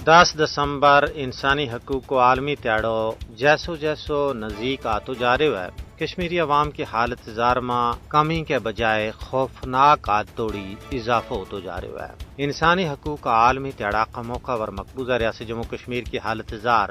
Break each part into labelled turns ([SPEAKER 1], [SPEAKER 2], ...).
[SPEAKER 1] 10 دسمبر انسانی حقوق کو عالمی تیاڑو جیسو جیسو نزدیک آتو جا رہے ہے کشمیری عوام کی حالت زارما کمی کے بجائے خوفناک توڑی اضافہ ہوتا جا رہا ہے۔ انسانی حقوق کا عالمی تیاڑا کا موقع ور مقبوضہ ریاست جموں کشمیر کی حالت زار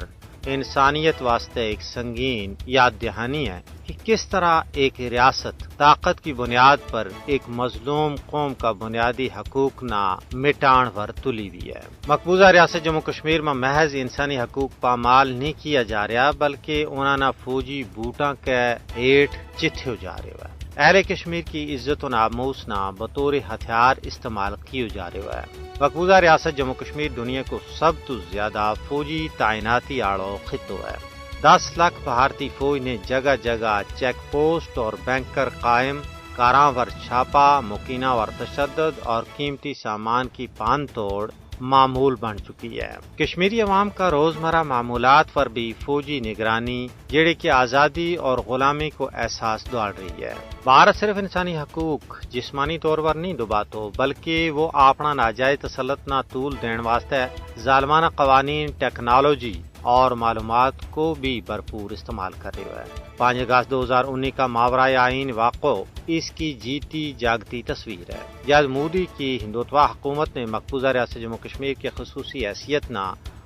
[SPEAKER 1] انسانیت واسطے ایک سنگین یاد دہانی ہے کہ کس طرح ایک ریاست طاقت کی بنیاد پر ایک مظلوم قوم کا بنیادی حقوق نہ مٹان ور تلی ہوئی ہے۔ مقبوضہ ریاست جموں کشمیر میں محض انسانی حقوق پامال نہیں کیا جا رہا بلکہ انہوں نے فوجی بوٹاں کے ہیٹ چتھے جا رہے ہے۔ اہل کشمیر کی عزت و ناموس نہ بطور ہتھیار استعمال کیے جا رہے ہے۔ مقبوضہ ریاست جموں کشمیر دنیا کو سب تو زیادہ فوجی تعیناتی آڑو خطہ ہے۔ 10 لاکھ بھارتی فوج نے جگہ جگہ چیک پوسٹ اور بینکر قائم، کاراں ور چھاپا، مکینہ ور تشدد اور قیمتی سامان کی پان توڑ معمول بن چکی ہے۔ کشمیری عوام کا روزمرہ معمولات پر بھی فوجی نگرانی جڑے کی آزادی اور غلامی کو احساس دوڑ رہی ہے۔ بھارت صرف انسانی حقوق جسمانی طور پر نہیں دباتو بلکہ وہ اپنا ناجائز تسلط نہ طول دین واسطے ظالمانہ قوانین، ٹیکنالوجی اور معلومات کو بھی بھرپور استعمال کر رہے ہیں۔ 5 اگست 2019 کا ماورائے آئین واقع اس کی جیتی جاگتی تصویر ہے۔ جب مودی کی ہندوتوا حکومت نے مقبوضہ ریاست جموں کشمیر کی خصوصی حیثیت نہ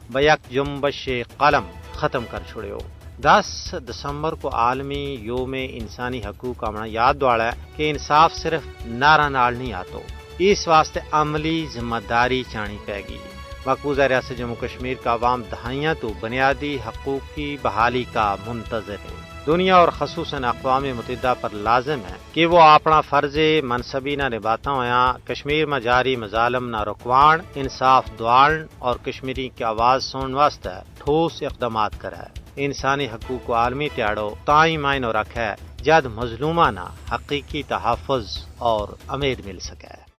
[SPEAKER 1] بیک جنبش قلم ختم کر چھوڑے ہو۔ 10 دسمبر کو عالمی یوم انسانی حقوق کا یاد دوڑا ہے کہ انصاف صرف نعرہ نال نہیں آتو، اس واسطے عملی ذمہ داری چانی پے گی۔ مقبوضہ ریاست جموں کشمیر کا عوام دہائیاں تو بنیادی حقوق کی بحالی کا منتظر ہے۔ دنیا اور خصوصاً اقوام متحدہ پر لازم ہے کہ وہ اپنا فرض منصبی نہ نبھاتا ہوا کشمیر میں جاری مظالم نہ رکوان، انصاف دوان اور کشمیری کی آواز سننے واسطے ٹھوس اقدامات کرے۔ انسانی حقوق کو عالمی تیاڑو تائیں معنی رکھے جد مظلومانہ حقیقی تحفظ اور امید مل سکے۔